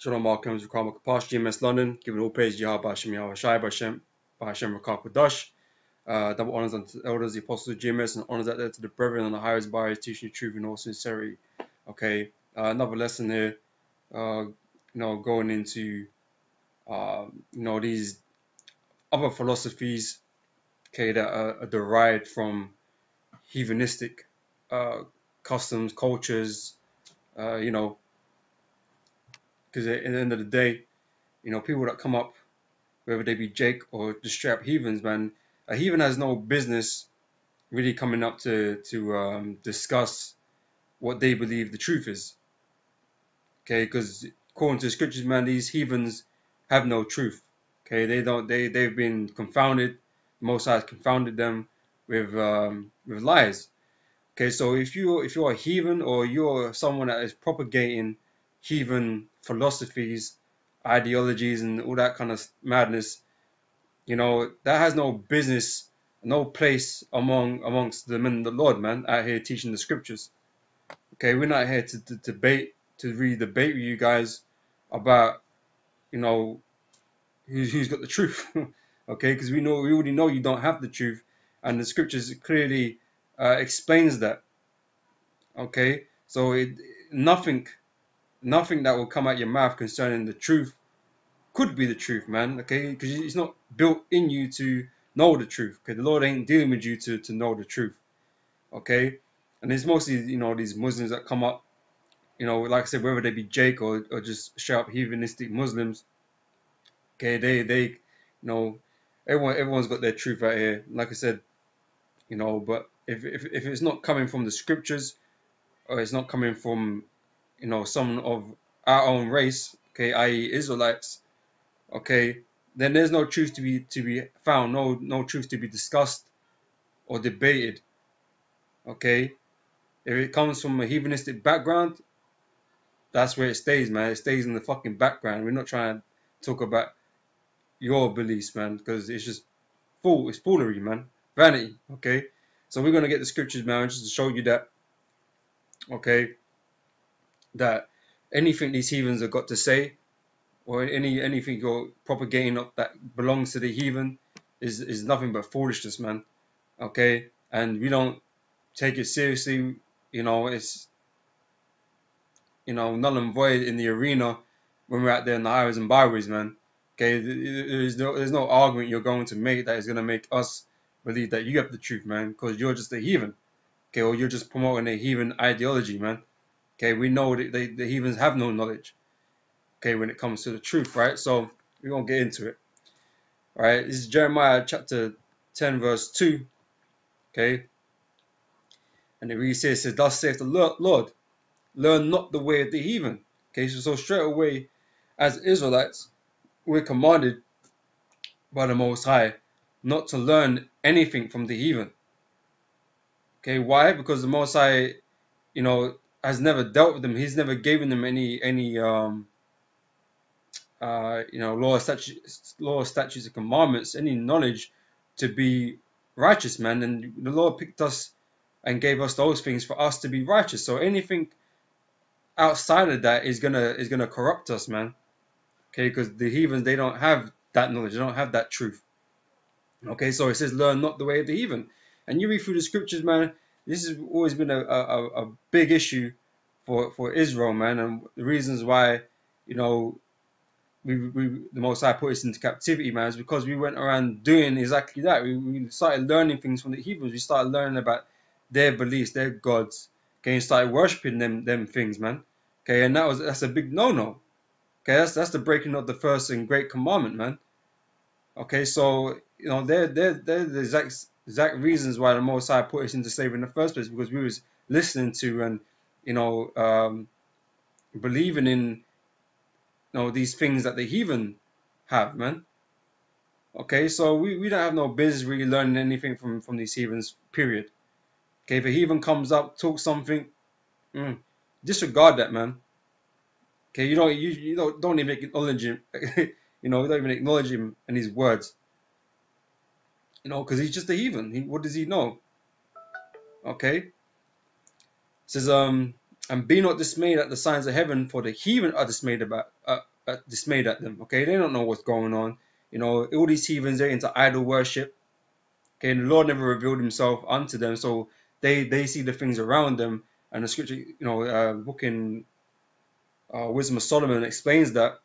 Shalom, welcome to Napash, GMS London. Giving all praise to Yahweh, Hashem, Yahweh Shai, Hashem, Rakah Kodash. Double honors unto the elders, the apostles of GMS, and honors out there to the brethren and the highest buyers, teaching the truth in all sincerity. Okay, another lesson here. Going into these other philosophies, okay, that are derived from heathenistic customs, cultures, because at the end of the day, people that come up, whether they be Jake or just straight up heathens, man, a heathen has no business really coming up to discuss what they believe the truth is. Okay, because according to the scriptures, man, these heathens have no truth. Okay, they've been confounded. The Most High has confounded them with lies. Okay, so if you're a heathen, or you're someone that is propagating heathen philosophies, ideologies, and all that kind of madness, that has no business, no place amongst the men of the Lord, man, out here teaching the scriptures. Okay, we're not here to really debate with you guys about, who's got the truth. Okay, because we already know you don't have the truth, and the scriptures clearly explains that. Okay, so nothing that will come out your mouth concerning the truth could be the truth, man. Okay, because it's not built in you to know the truth. Okay, the Lord ain't dealing with you to know the truth. Okay, and it's mostly these Muslims that come up, like I said, whether they be Jake or just straight up heathenistic Muslims. Okay, they everyone's got their truth out here. Like I said, but if it's not coming from the scriptures, or it's not coming from someone of our own race, okay, i.e. Israelites, okay, then there's no truth to be found, no truth to be discussed or debated. Okay, if it comes from a heathenistic background, that's where it stays, man. It stays in the fucking background. We're not trying to talk about your beliefs, man, because it's just it's foolery, man, vanity. Okay, so we're gonna get the scriptures, man, just to show you that, okay, that anything these heathens have got to say, or anything you're propagating that belongs to the heathen, is nothing but foolishness, man. Okay, and we don't take it seriously. It's null and void in the arena when we're out there in the highways and byways, man. Okay, there's no argument you're going to make that is going to make us believe that you have the truth, man, because you're just a heathen. Okay, or you're just promoting a heathen ideology, man. Okay, we know that the heathens have no knowledge, okay, when it comes to the truth, right? So we're going to get into it. All right, this is Jeremiah chapter 10, verse 2, okay? And it really says, thus saith the Lord, learn not the way of the heathen. Okay, so straight away, as Israelites, we're commanded by the Most High not to learn anything from the heathen. Okay, why? Because the Most High, has never dealt with them. He's never given them any law, statutes, and commandments, any knowledge to be righteous, man. And the Lord picked us and gave us those things for us to be righteous. So anything outside of that is gonna corrupt us, man. Okay, because the heathens, they don't have that knowledge, they don't have that truth. Okay, so it says, learn not the way of the heathen. And you read through the scriptures, man, this has always been a big issue for Israel, man, and the reasons why, the Most High put us into captivity, man, is because we went around doing exactly that. We started learning things from the heathens. We started learning about their beliefs, their gods, okay, and started worshiping them things, man. Okay, and that's a big no-no. Okay, that's the breaking of the first and great commandment, man. Okay, so they're the exact reasons why the Most High put us into slavery in the first place, because we was listening to and believing in these things that the heathen have, man. Okay, so we don't have no business really learning anything from these heathens, period. Okay, if a heathen comes up, talks something, disregard that, man. Okay, you don't even acknowledge him. You don't even acknowledge him and his words. Because he's just a heathen. What does he know? Okay. It says, And be not dismayed at the signs of heaven, for the heathen are dismayed at them. Okay, they don't know what's going on. All these heathens, they're into idol worship. Okay, and the Lord never revealed himself unto them, so they see the things around them. And the scripture, book in Wisdom of Solomon explains that,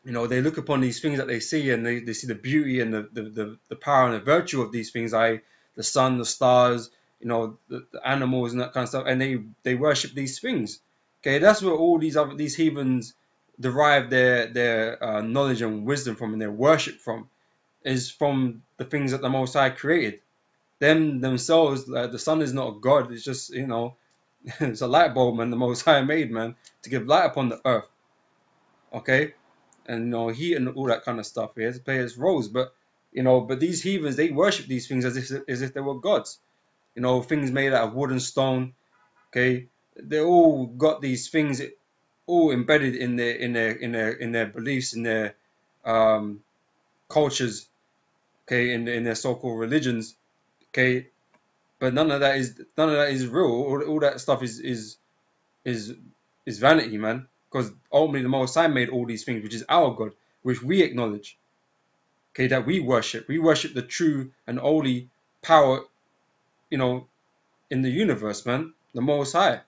they look upon these things that they see, and they see the beauty and the power and the virtue of these things, i.e. the sun, the stars, the animals and that kind of stuff, and they worship these things. Okay, that's where all these heathens derive their knowledge and wisdom from, and their worship from, is from the things that the Most High created. Themselves, the sun is not a god. It's just, it's a light bulb, man. The Most High made, man, to give light upon the earth. Okay, and heat and all that kind of stuff. He has to play its roles, but these heathens, they worship these things as if they were gods. Things made out of wood and stone. Okay, they all got these things all embedded in their beliefs, in their cultures. Okay, in their so-called religions. Okay, but none of that is real. All that stuff is vanity, man. Because ultimately the Most High made all these things, which is our God, which we acknowledge. Okay, that we worship. We worship the true and only power, in the universe, man. The Most High.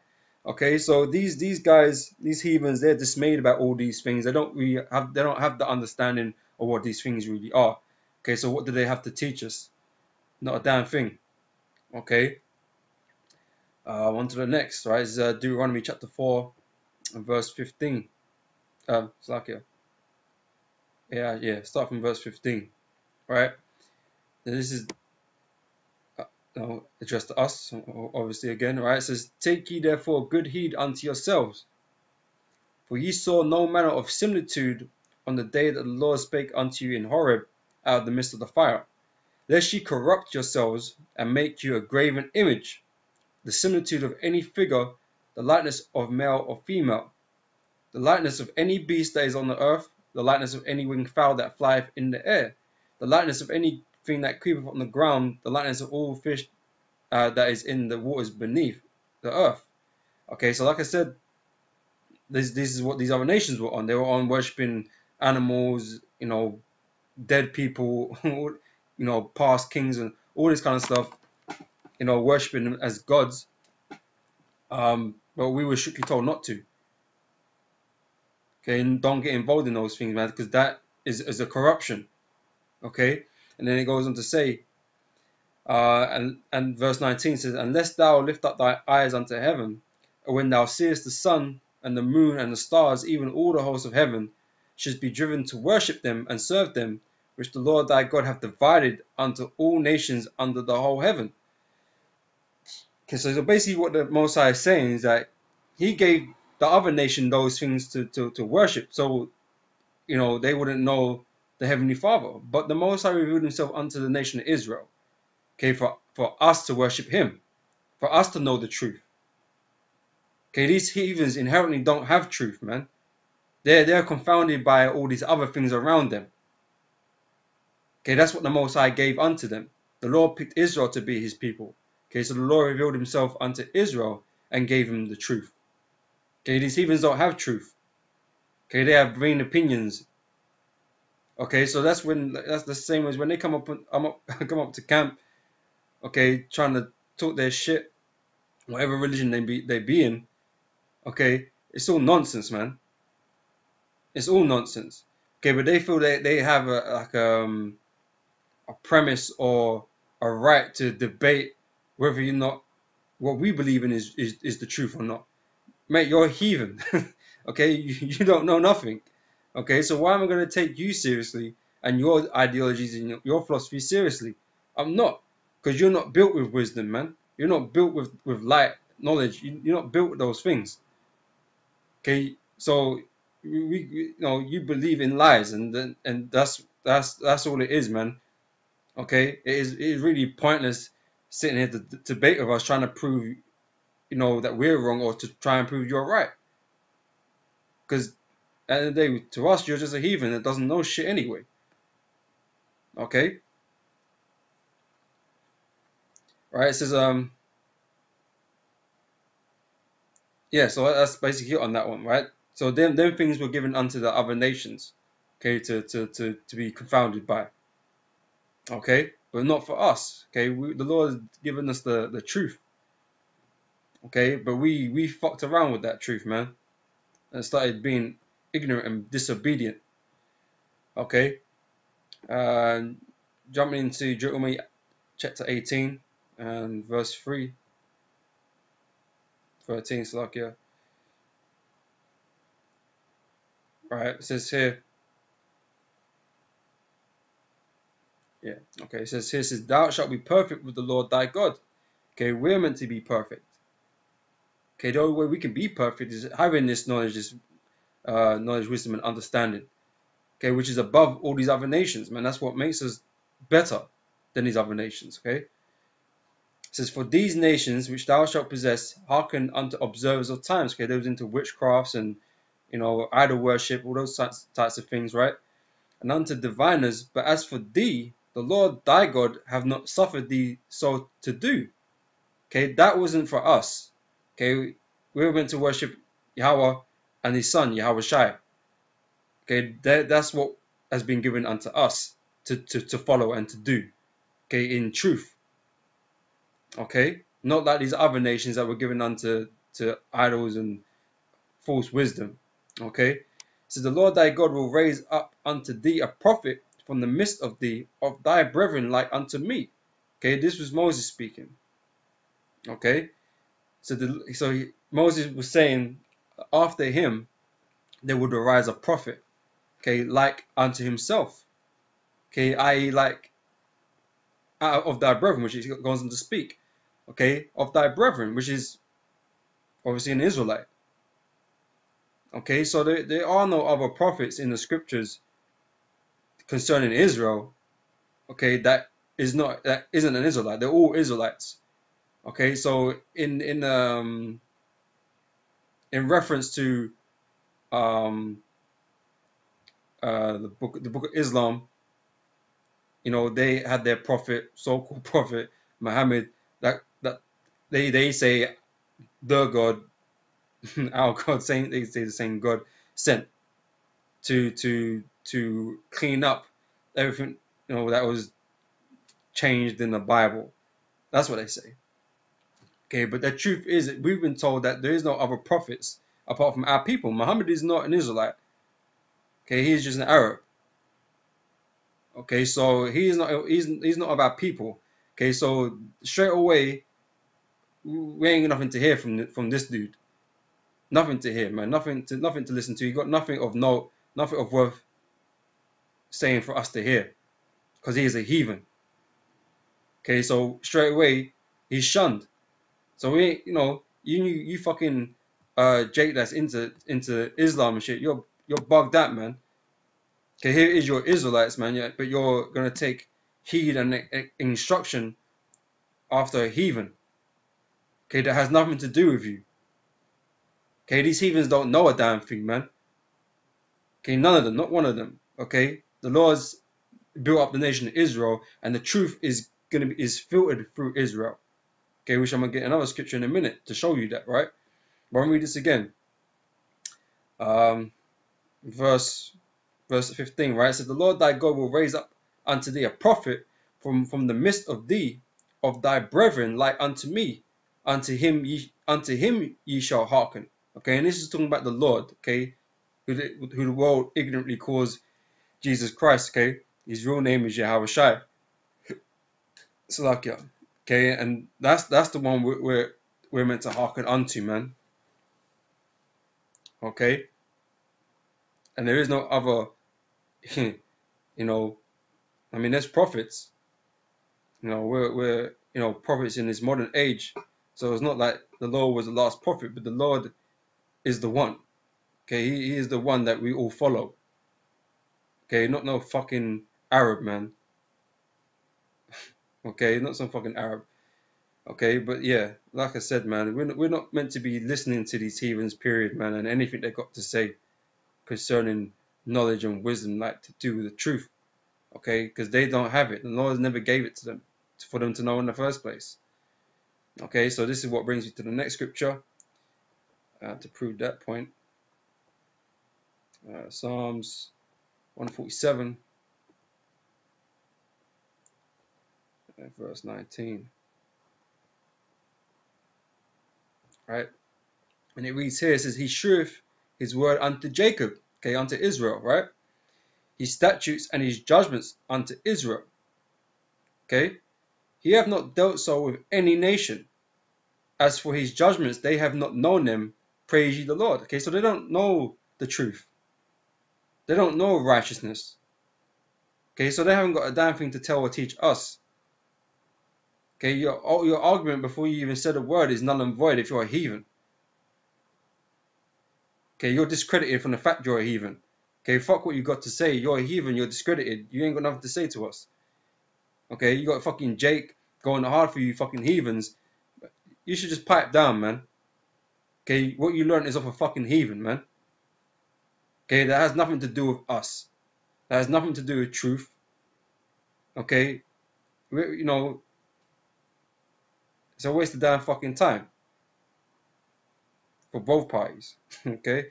Okay, so these guys, these heathens, they're dismayed about all these things. They don't have the understanding of what these things really are. Okay, so what do they have to teach us? Not a damn thing. Okay. On to the next, right? Is Deuteronomy chapter 4 and verse 15. Slakia. Yeah. Start from verse 15. Right. This is addressed to us, obviously again. Right. It says, "Take ye therefore good heed unto yourselves, for ye saw no manner of similitude on the day that the Lord spake unto you in Horeb out of the midst of the fire, lest ye corrupt yourselves and make you a graven image, the similitude of any figure, the likeness of male or female, the likeness of any beast that is on the earth, the likeness of any winged fowl that flieth in the air, the likeness of anything that creepeth on the ground, the likeness of all fish that is in the waters beneath the earth." Okay, so like I said, this is what these other nations were on. They were on worshipping animals, dead people, past kings and all this kind of stuff, worshipping them as gods. But we were strictly told not to. Okay, and don't get involved in those things, man, because that is a corruption. Okay, and then it goes on to say, and verse 19 says, "Unless thou lift up thy eyes unto heaven, or when thou seest the sun and the moon and the stars, even all the hosts of heaven, shouldst be driven to worship them and serve them, which the Lord thy God hath divided unto all nations under the whole heaven." Okay, so basically what the Most High is saying is that he gave the other nation those things to worship, so they wouldn't know the Heavenly Father. But the Most High revealed himself unto the nation of Israel, okay, for us to worship him, for us to know the truth. Okay, these heathens inherently don't have truth, man. They're confounded by all these other things around them. Okay, that's what the Most High gave unto them. The Lord picked Israel to be his people. Okay, so the Lord revealed himself unto Israel and gave him the truth. Okay, these heathens don't have truth. Okay, they have vain opinions. Okay, so that's the same as when they come up to camp. Okay, trying to talk their shit, whatever religion they be in. Okay, it's all nonsense, man. It's all nonsense. Okay, but they feel they have a premise or a right to debate whether or not what we believe in is the truth or not. Mate, you're a heathen. Okay, you don't know nothing. Okay, so why am I going to take you seriously and your ideologies and your philosophy seriously? I'm not, because you're not built with wisdom, man. You're not built with light, knowledge. You're not built with those things. Okay, so you believe in lies, and that's all it is, man. Okay, it is really pointless sitting here to debate with us, trying to prove that we're wrong or to try and prove you're right. Because at the end of the day, to us, you're just a heathen that doesn't know shit anyway. Okay? Right, it says, yeah, so that's basically it on that one, right? So them things were given unto the other nations, okay, to be confounded by, okay, but not for us, okay. The Lord has given us the truth, okay, but we fucked around with that truth, man, and started being ignorant and disobedient, okay. Jumping into Deuteronomy chapter 18 and verse 13, Salakia. Right, it says here, yeah, okay, it says here, thou shalt be perfect with the Lord thy God. Okay, we're meant to be perfect. Okay, the only way we can be perfect is having this knowledge, knowledge, wisdom, and understanding. Okay, which is above all these other nations, man. That's what makes us better than these other nations. Okay, it says, for these nations which thou shalt possess hearken unto observers of times. Okay, those into witchcrafts and idol worship, all those types of things, right? And unto diviners. But as for thee, the Lord thy God have not suffered thee so to do. Okay, that wasn't for us. Okay, we were meant to worship Yahweh and His Son, Yahweh Shai. Okay, that's what has been given unto us to follow and to do. Okay, in truth. Okay, not like these other nations that were given unto idols and false wisdom. Okay, so the Lord thy God will raise up unto thee a prophet from the midst of thee, of thy brethren like unto me. Okay, this was Moses speaking. Okay, so Moses was saying after him there would arise a prophet, okay, like unto himself, okay, i.e. like out of thy brethren, which he goes on to speak, okay, of thy brethren, which is obviously an Israelite. Okay, so there are no other prophets in the scriptures concerning Israel, okay, that isn't an Israelite. They're all Israelites. Okay, so in reference to the book of Islam, they had their prophet, so-called prophet Muhammad, that they say the God, our God, they say the same God sent to clean up everything that was changed in the Bible. That's what they say. Okay, but the truth is that we've been told that there is no other prophets apart from our people. Muhammad is not an Israelite. Okay, he's just an Arab. Okay, so he's not of our people. Okay, so straight away we ain't got nothing to hear from this dude. Nothing to hear, man. Nothing to listen to. He got nothing of note, nothing of worth saying for us to hear, because he is a heathen. Okay, so straight away he's shunned. So we ain't, you fucking Jake that's into Islam and shit. You're bugged out, man. Okay, here is your Israelites, man. Yeah, but you're gonna take heed and instruction after a heathen. Okay, that has nothing to do with you. Okay, these heathens don't know a damn thing, man. Okay, none of them, not one of them. Okay, the Lord's built up the nation of Israel, and the truth is filtered through Israel. Okay, which I'm gonna get another scripture in a minute to show you that, right? But I'm gonna read this again. Verse 15, right? So the Lord thy God will raise up unto thee a prophet from the midst of thee, of thy brethren, like unto me. Unto him ye shall hearken. Okay, and this is talking about the Lord, okay, who the world ignorantly calls Jesus Christ. Okay, his real name is Yahweh Shai. Salakia. Okay, and that's the one we're meant to hearken unto, man. Okay, and there is no other. I mean, there's prophets. We're prophets in this modern age. So it's not like the Lord was the last prophet, but the Lord is the one. Okay, he is the one that we all follow. Okay, not no fucking Arab, man. Okay, not some fucking Arab. Okay, but yeah, like I said, man, we're not meant to be listening to these heathens, period, man, and anything they got to say concerning knowledge and wisdom, like to do with the truth. Okay, because they don't have it. The Lord never gave it to them for them to know in the first place. Okay, so this is what brings you to the next scripture. to prove that point. Psalms 147, verse 19. Right? And it reads here, it says, He sheweth his word unto Jacob, okay, unto Israel, right? His statutes and his judgments unto Israel. Okay? He hath not dealt so with any nation. As for his judgments, they have not known them. Praise ye the Lord. Okay, so they don't know the truth. They don't know righteousness. Okay, so they haven't got a damn thing to tell or teach us. Okay, your argument before you even said a word is null and void if you're a heathen. Okay, you're discredited from the fact you're a heathen. Okay, fuck what you got to say. You're a heathen, you're discredited. You ain't got nothing to say to us. Okay, you got fucking Jake going hard for you fucking heathens. You should just pipe down, man. Okay, what you learned is off a fucking heathen, man. Okay, that has nothing to do with us. That has nothing to do with truth. Okay, you know, it's a waste of damn fucking time for both parties. Okay,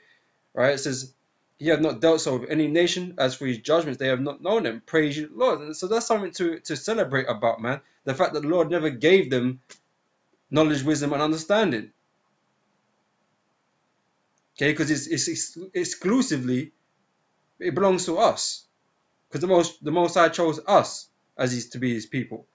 right? It says, He hath not dealt so with any nation. As for his judgments, they have not known them. Praise you, Lord. And so that's something to celebrate about, man. The fact that the Lord never gave them knowledge, wisdom, and understanding. Okay, because it's exclusively, it belongs to us. Because the Most High chose us as to be His people.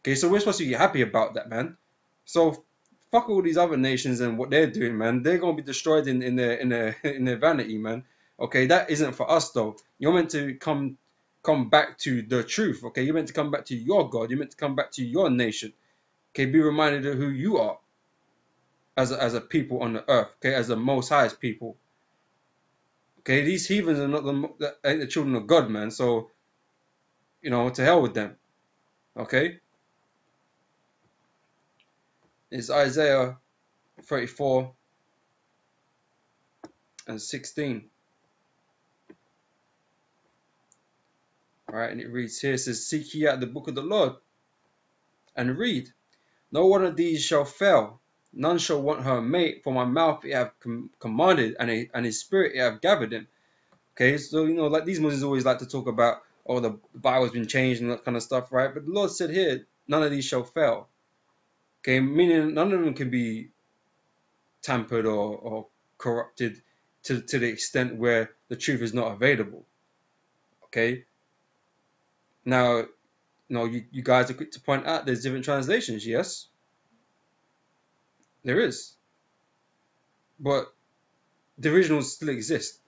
Okay, so we're supposed to be happy about that, man. So fuck all these other nations and what they're doing, man. They're gonna be destroyed in their vanity, man. Okay, that isn't for us though. You're meant to come back to the truth. Okay, you're meant to come back to your God. You're meant to come back to your nation. Okay, be reminded of who you are as a people on the earth. Okay, as the Most High's people. Okay, these heathens are not the children of God, man. So, you know, to hell with them. Okay. It's Isaiah 34 and 16. Alright, and it reads here, it says, Seek ye out the book of the Lord, and read. No one of these shall fail, none shall want her mate, for my mouth it have commanded, and his spirit it have gathered him. Okay, so, you know, like these Muslims always like to talk about, oh, the Bible's been changed and that kind of stuff, right? But the Lord said here, none of these shall fail. Okay, meaning none of them can be tampered or corrupted to the extent where the truth is not available. Okay. Now, you know, you guys are quick to point out there's different translations. Yes, there is, but the originals still exist.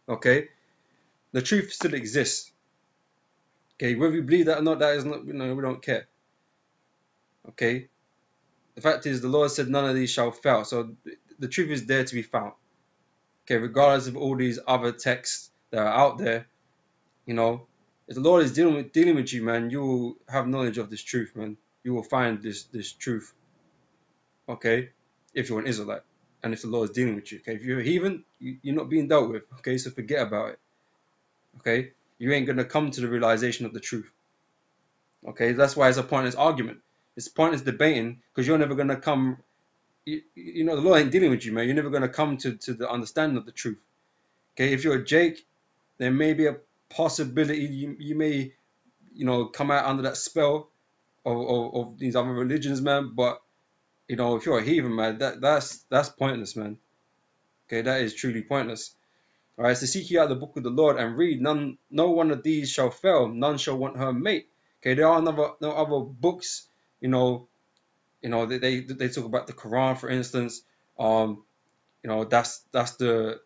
Okay, the truth still exists. Okay, whether you believe that or not, that is not, you know, we don't care. Okay. The fact is, the Lord said none of these shall fail. So the truth is there to be found. Okay, regardless of all these other texts that are out there, you know, if the Lord is dealing with you, man, you will have knowledge of this truth, man. You will find this truth. Okay, if you're an Israelite, and if the Lord is dealing with you. Okay, if you're a heathen, you're not being dealt with. Okay, so forget about it. Okay, you ain't gonna come to the realization of the truth. Okay, that's why it's a pointless argument. It's pointless debating, because you're never going to come, you know, the Lord ain't dealing with you, man. You're never going to come to the understanding of the truth. Okay, if you're a Jake, there may be a possibility you may, you know, come out under that spell of these other religions, man. But, you know, if you're a heathen, man, that's pointless, man. Okay, that is truly pointless. All right, so seek ye out the book of the Lord and read. No one of these shall fail. None shall want her mate. Okay, there are no other books. You know, they talk about the Quran, for instance. You know, that's the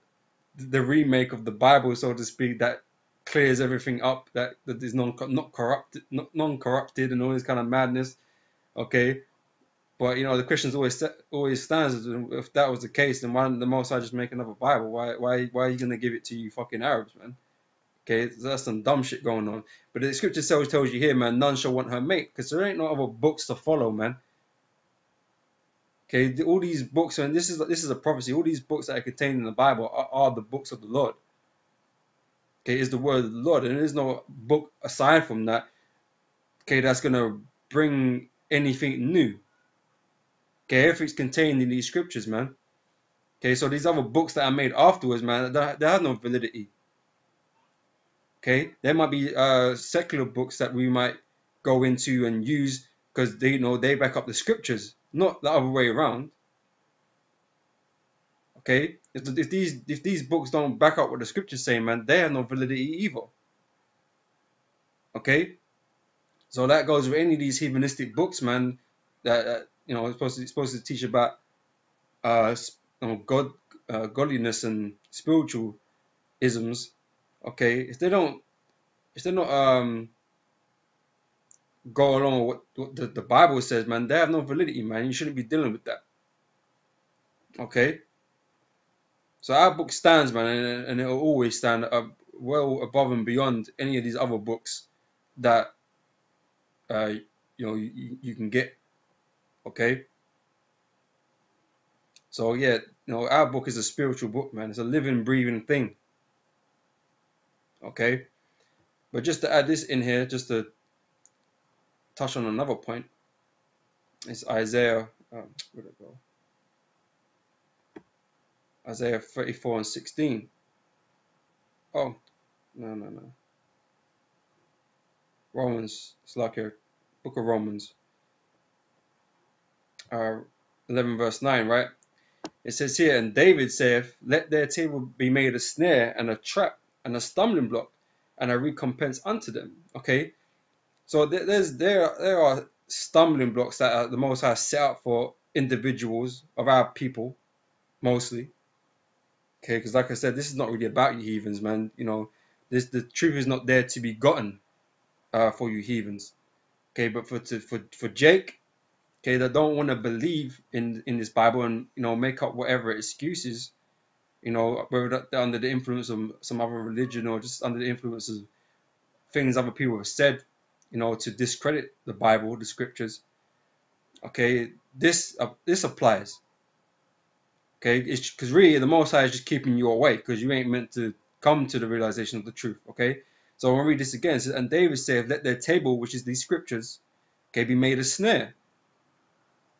remake of the Bible, so to speak, that clears everything up, that is non-corrupted, and all this kind of madness. Okay, but you know, the Christians always stands. If that was the case, then why didn't the Most High just make another Bible? Why are you gonna give it to you fucking Arabs, man? Okay, so that's some dumb shit going on. But the scripture tells you here, man, none shall want her mate, because there ain't no other books to follow, man. Okay, all these books, and this is a prophecy. All these books that are contained in the Bible are the books of the Lord. Okay, is the word of the Lord, and there is no book aside from that. Okay, that's gonna bring anything new. Okay, everything's contained in these scriptures, man. Okay, so these other books that are made afterwards, man, they have no validity. Okay, there might be secular books that we might go into and use because they back up the scriptures, not the other way around. Okay, if these books don't back up what the scriptures say, man, they have no validity either. Okay, so that goes with any of these heathenistic books, man, that it's supposed to teach about godliness and spiritual isms. Okay, if they're not go along with what the Bible says, man, they have no validity, man. You shouldn't be dealing with that. Okay, so our book stands, man, and it will always stand up well above and beyond any of these other books that you can get. Okay, so yeah, our book is a spiritual book, man. It's a living, breathing thing. Okay, but just to add this in here, just to touch on another point, it's Isaiah. Where'd it go? Isaiah 34:16. Oh, no. Romans. It's like a book of Romans. 11 verse 9, right? It says here, and David saith, let their table be made a snare and a trap and a stumbling block and a recompense unto them. Okay, so there are stumbling blocks that the Most High set out for individuals of our people, mostly. Okay, because like I said, this is not really about you heathens, man. The truth is not there to be gotten for you heathens. Okay, but for Jake, okay, that don't want to believe in this Bible and make up whatever excuses, whether they're under the influence of some other religion or just under the influence of things other people have said, to discredit the Bible, the scriptures. Okay, this applies. Okay, it's because really the Most High is just keeping you away because you ain't meant to come to the realization of the truth. Okay, so I'll read this again. It says, and David said, let their table, which is these scriptures, okay, be made a snare.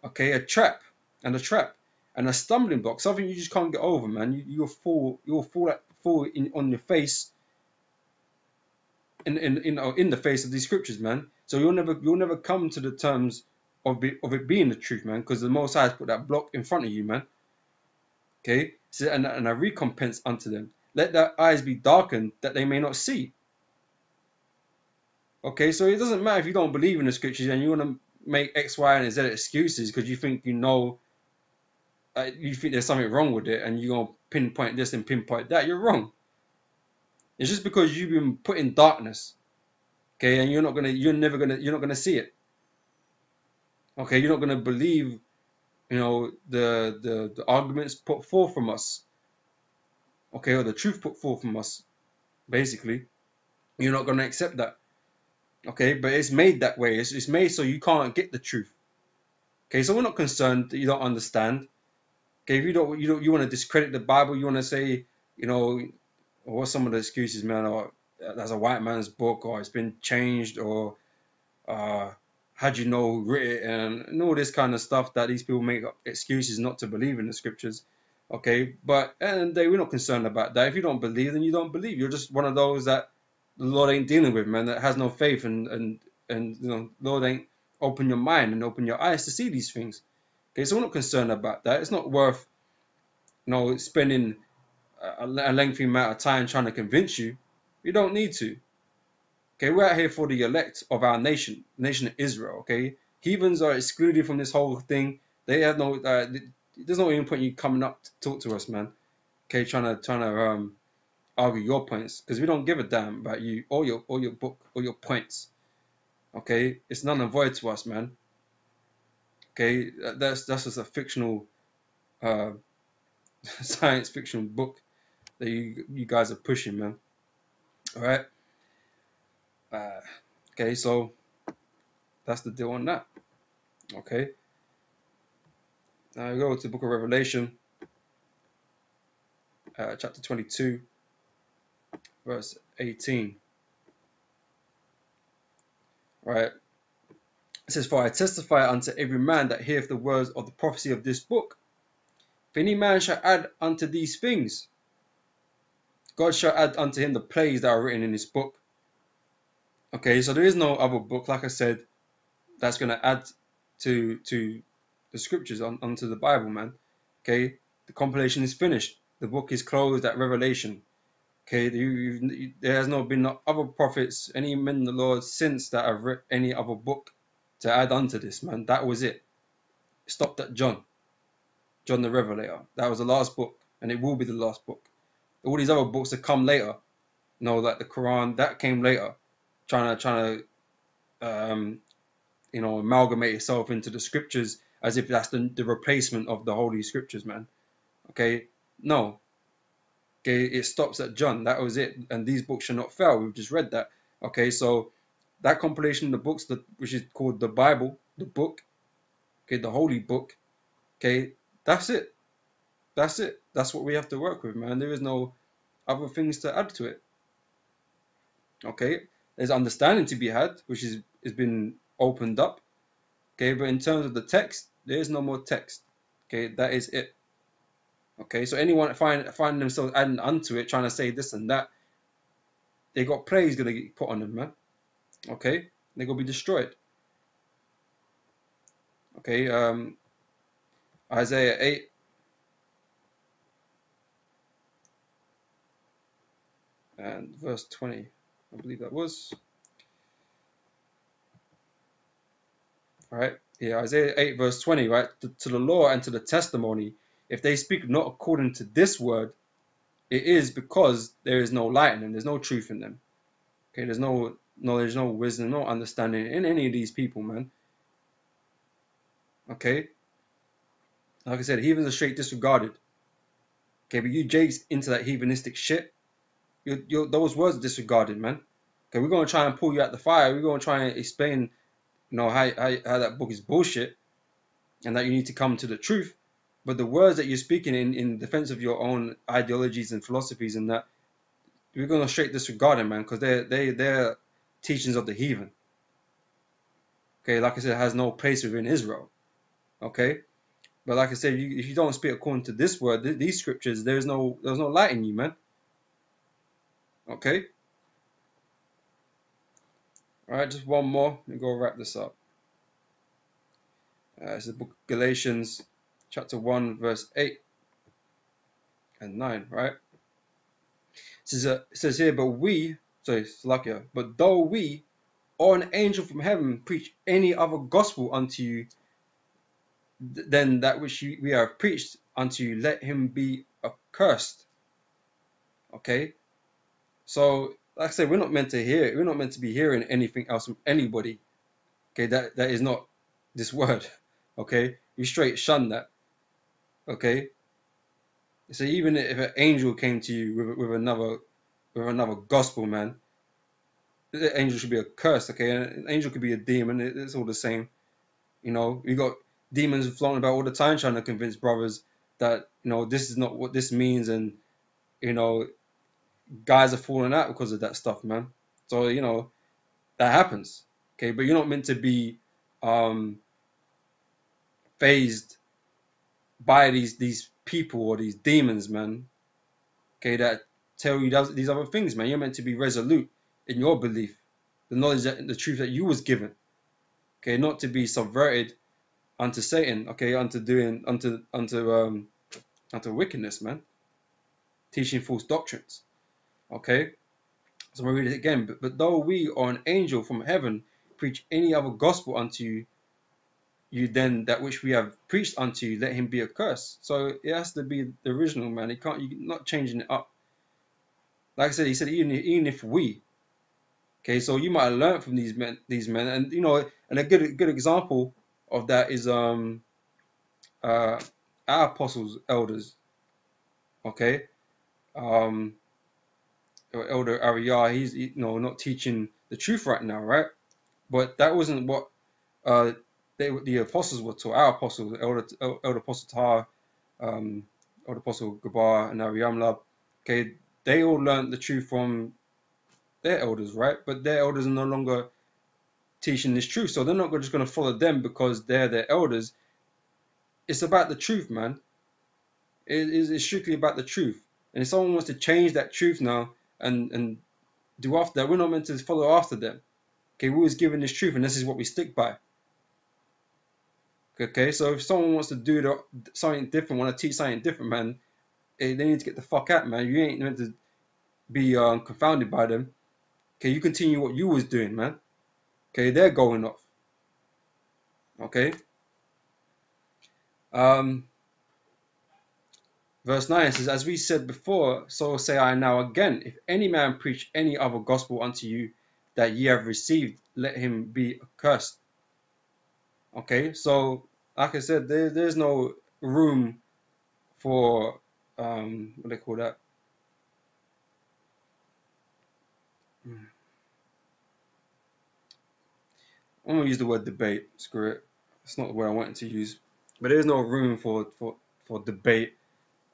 Okay, a trap and a stumbling block, something you just can't get over, man. You'll fall on your face in the face of these scriptures, man. So you'll never come to the terms of it being the truth, man, because the Most High has put that block in front of you, man. Okay, so, and a recompense unto them. Let their eyes be darkened that they may not see. Okay, so it doesn't matter if you don't believe in the scriptures and you want to make X, Y, and Z excuses because you think you think there's something wrong with it and you're going to pinpoint this and pinpoint that. You're wrong. It's just because you've been put in darkness. Okay, and you're not gonna see it. Okay, you're not gonna believe the arguments put forth from us, okay, or the truth put forth from us, basically. You're not going to accept that, okay, but it's made that way. It's made so you can't get the truth. Okay, so we're not concerned that you don't understand. Okay, if you want to discredit the Bible, you want to say, what's some of the excuses, man, or that's a white man's book, or it's been changed, or how'd you know who wrote it, and all this kind of stuff that these people make up excuses not to believe in the scriptures. Okay, but at the end of the day, we're not concerned about that. If you don't believe, then you don't believe. You're just one of those that the Lord ain't dealing with, man, that has no faith, and Lord ain't open your mind and open your eyes to see these things. Okay, so we're not concerned about that. It's not worth spending a lengthy amount of time trying to convince you. You don't need to. Okay, we're out here for the elect of our nation of Israel. Okay, heathens are excluded from this whole thing. They have no. There's no even point in you coming up to talk to us, man. Okay, trying to argue your points because we don't give a damn about you or your book or your points. Okay, it's none and void to us, man. Okay, that's just a fictional, science fiction book that you guys are pushing, man. All right. Okay, so that's the deal on that. Okay. Now we go to the book of Revelation, chapter 22, verse 18. All right. It says, for I testify unto every man that heareth the words of the prophecy of this book. any man shall add unto these things, God shall add unto him the plagues that are written in this book. Okay, so there is no other book, like I said, that's going to add to the scriptures onto the Bible, man. Okay, the compilation is finished. The book is closed at Revelation. Okay, there has not been no other prophets, any men of the Lord since that have written any other book to add unto this, man. That was it. It stopped at John the Revelator. That was the last book, and it will be the last book. All these other books that come later, like the Quran, that came later, trying to amalgamate itself into the scriptures as if that's the replacement of the holy scriptures, man. Okay, no. Okay, it stops at John. That was it, and these books shall not fail. We've just read that. Okay, so that compilation of the books, which is called the Bible, the book, okay, the holy book, okay, that's it. That's it. That's what we have to work with, man. There is no other things to add to it. Okay, there's understanding to be had, which has been opened up. Okay, but in terms of the text, there is no more text. Okay, that is it. Okay, so anyone find themselves adding unto it, trying to say this and that, they got plagues gonna get put on them, man. Okay, they're gonna be destroyed. Okay, Isaiah 8. And verse 20, I believe that was. All right, yeah, Isaiah 8 verse 20, right? To the law and to the testimony, if they speak not according to this word, it is because there is no light in them, there's no truth in them. Okay, there's no knowledge, no wisdom, no understanding in any of these people, man. Okay, like I said, heathens are straight disregarded. Okay, but you jakes into that heathenistic shit, those words are disregarded, man. Okay, we're gonna try and pull you out the fire. We're gonna try and explain, how that book is bullshit, and that you need to come to the truth. But the words that you're speaking in defense of your own ideologies and philosophies and that, we're gonna straight disregard them, man, because they're teachings of the heathen. Okay, like I said, it has no place within Israel. Okay, but like I said, if you don't speak according to this word, these scriptures, there's no light in you, man. Okay. All right, just one more. Let me go wrap this up. It's the book of Galatians, chapter 1, verse 8 and 9, right? It says here, but though we or an angel from heaven preach any other gospel unto you than that which we have preached unto you, let him be accursed. Okay? So, like I said, we're not meant to hear it. We're not meant to be hearing anything else from anybody. Okay, that is not this word. Okay, we straight shun that. Okay, so even if an angel came to you with another gospel, man, the angel should be accursed. Okay, an angel could be a demon. It's all the same. You got demons floating about all the time trying to convince brothers that this is not what this means, and guys are falling out because of that stuff, man. So that happens. Okay, but you're not meant to be phased by these people or these demons, man. Okay, that tell you these other things, man. You're meant to be resolute in your belief, the knowledge the truth that you was given. Okay, not to be subverted unto Satan. Okay, unto wickedness, man. Teaching false doctrines. Okay, so I'm gonna read it again. But though we or an angel from heaven preach any other gospel unto you then that which we have preached unto you, let him be accursed. So it has to be the original, man. You're not changing it up. Like I said, he said even if we. Okay, so you might have learned from these men, and and a good example of that is our apostles, elders. Okay, Elder Ariyah, he's not teaching the truth right now, right? But that wasn't what the apostles were taught. Our apostles, Elder Apostle Tahar, Elder Apostle Gabar, and Ariyamlab, okay, they all learned the truth from their elders, right? But their elders are no longer teaching this truth, so they're not just going to follow them because they're their elders. It's about the truth, man. It's strictly about the truth. And if someone wants to change that truth now and do after that, we're not meant to follow after them. Okay, we was given this truth, and this is what we stick by. Okay, so if someone wants to do something different, want to teach something different, man, they need to get the fuck out, man. You ain't meant to be confounded by them. Okay, you continue what you was doing, man. Okay, they're going off. Okay. Verse 9 says, as we said before, so say I now again, if any man preach any other gospel unto you that ye have received, let him be accursed. Okay, so like I said, there's no room for what do they call that? I'm gonna use the word debate. Screw it. It's not the word I wanted to use. But there's no room for debate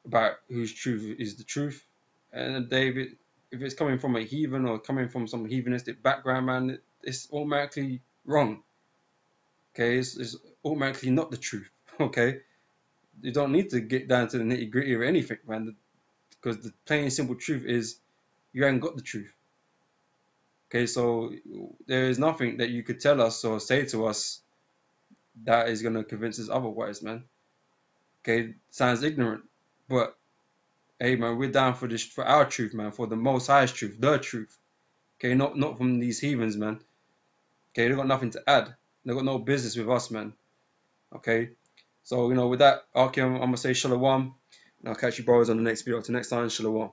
about whose truth is the truth. And David, if it's coming from a heathen or coming from some heathenistic background, man, it's automatically wrong. Okay, it's automatically not the truth. Okay, you don't need to get down to the nitty gritty of anything, man, because the plain and simple truth is you ain't got the truth. Okay, so there is nothing that you could tell us or say to us that is going to convince us otherwise, man. Okay, sounds ignorant, but hey, man, we're down for this, for our truth, man, for the Most High's truth, the truth. Okay, not from these heathens, man. Okay, they've got nothing to add. They've got no business with us, man. Okay, so with that, okay, I'm gonna say shalom, and I'll catch you brothers on the next video. Till next time, shalom.